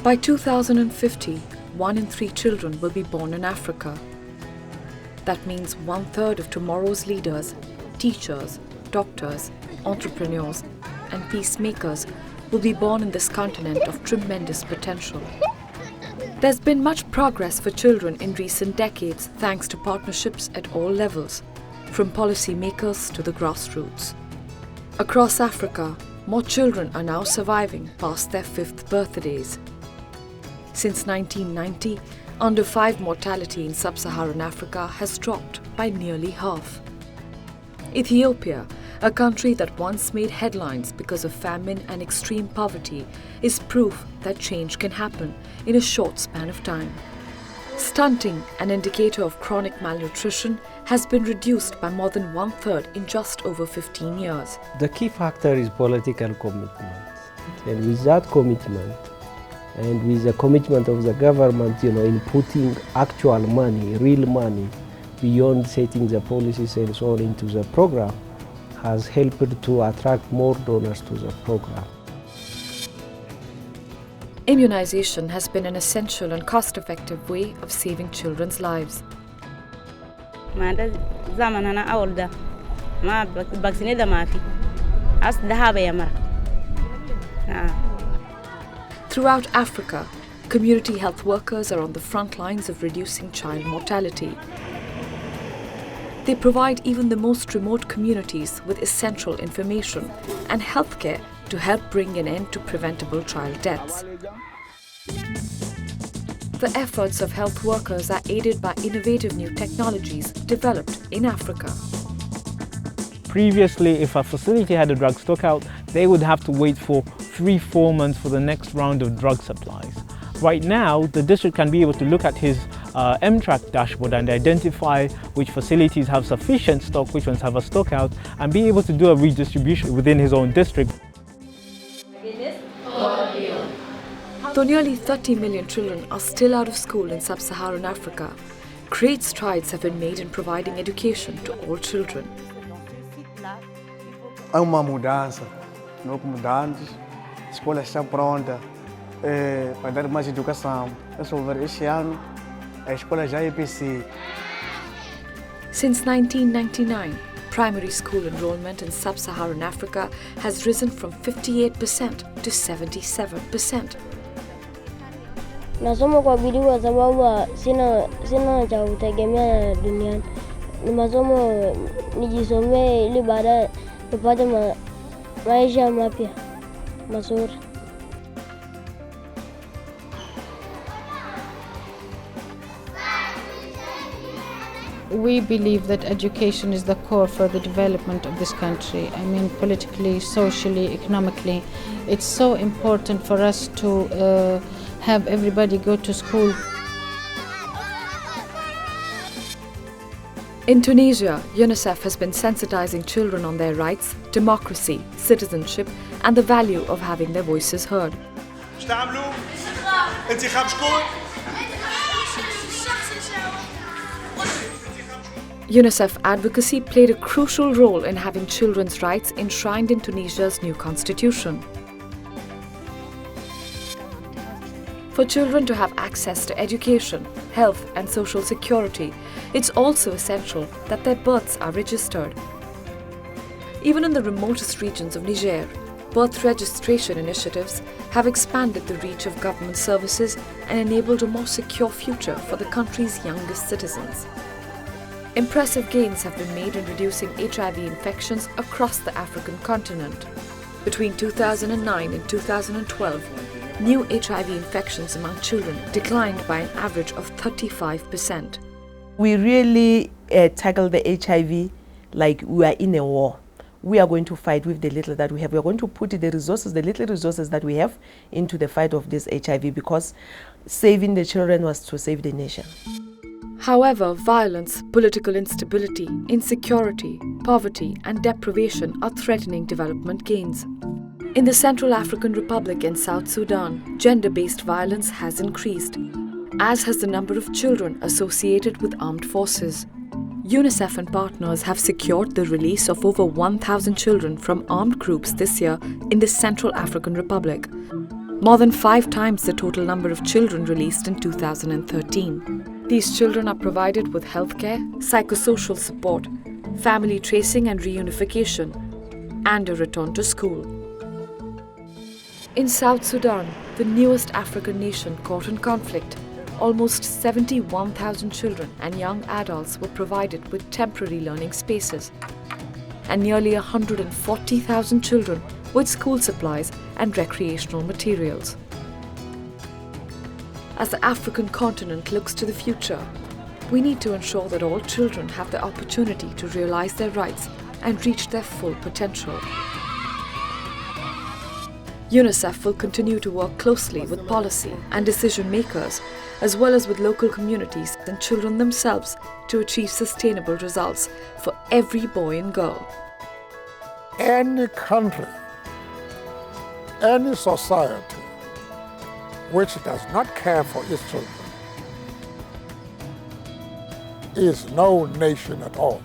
By 2050, 1 in 3 children will be born in Africa. That means 1/3 of tomorrow's leaders, teachers, doctors, entrepreneurs, and peacemakers will be born in this continent of tremendous potential. There's been much progress for children in recent decades thanks to partnerships at all levels, from policymakers to the grassroots. Across Africa, more children are now surviving past their 5th birthdays. Since 1990, under 5 mortality in sub-Saharan Africa has dropped by nearly half. Ethiopia, a country that once made headlines because of famine and extreme poverty, is proof that change can happen in a short span of time. Stunting, an indicator of chronic malnutrition, has been reduced by more than 1/3 in just over 15 years. The key factor is political commitment. And with that commitment, and with the commitment of the government, in putting actual money, real money, beyond setting the policies and so on into the program, has helped to attract more donors to the program. Immunization has been an essential and cost-effective way of saving children's lives. Throughout Africa, community health workers are on the front lines of reducing child mortality. They provide even the most remote communities with essential information and healthcare to help bring an end to preventable child deaths. The efforts of health workers are aided by innovative new technologies developed in Africa. Previously, if a facility had a drug stockout, they would have to wait for 3-4 months for the next round of drug supplies. Right now, the district can be able to look at his M-Track dashboard and identify which facilities have sufficient stock, which ones have a stockout, and be able to do a redistribution within his own district. Though nearly 30 million children are still out of school in sub-Saharan Africa, great strides have been made in providing education to all children. Há uma mudança, não como antes, a escola está pronta para dar mais educação. Este ano, a escola já é PC. Since 1999, primary school enrollment in sub-Saharan Africa has risen from 58% to 77%. Nasoma kwa bidii kwa sababu sina cha kutegemea duniani. Ni masomo nijisomee ili baadaye nipate maisha mapya mazuri. We believe that education is the core for the development of this country. I mean, politically, socially, economically. It's so important for us to have everybody go to school. In Tunisia, UNICEF has been sensitizing children on their rights, democracy, citizenship, and the value of having their voices heard. UNICEF advocacy played a crucial role in having children's rights enshrined in Tunisia's new constitution. For children to have access to education, health, and social security, it's also essential that their births are registered. Even in the remotest regions of Niger, birth registration initiatives have expanded the reach of government services and enabled a more secure future for the country's youngest citizens. Impressive gains have been made in reducing HIV infections across the African continent. Between 2009 and 2012, new HIV infections among children declined by an average of 35%. We really tackle the HIV like we are in a war. We are going to fight with the little that we have. We are going to put the resources, the little resources that we have, into the fight of this HIV, because saving the children was to save the nation. However, violence, political instability, insecurity, poverty, and deprivation are threatening development gains. In the Central African Republic and South Sudan, gender-based violence has increased, as has the number of children associated with armed forces. UNICEF and partners have secured the release of over 1,000 children from armed groups this year in the Central African Republic. more than 5 times the total number of children released in 2013. These children are provided with healthcare, psychosocial support, family tracing and reunification, and a return to school. In South Sudan, the newest African nation caught in conflict, almost 71,000 children and young adults were provided with temporary learning spaces, and nearly 140,000 children with school supplies and recreational materials. As the African continent looks to the future, we need to ensure that all children have the opportunity to realize their rights and reach their full potential. UNICEF will continue to work closely with policy and decision makers, as well as with local communities and children themselves, to achieve sustainable results for every boy and girl. Any country, any society which does not care for its children is no nation at all.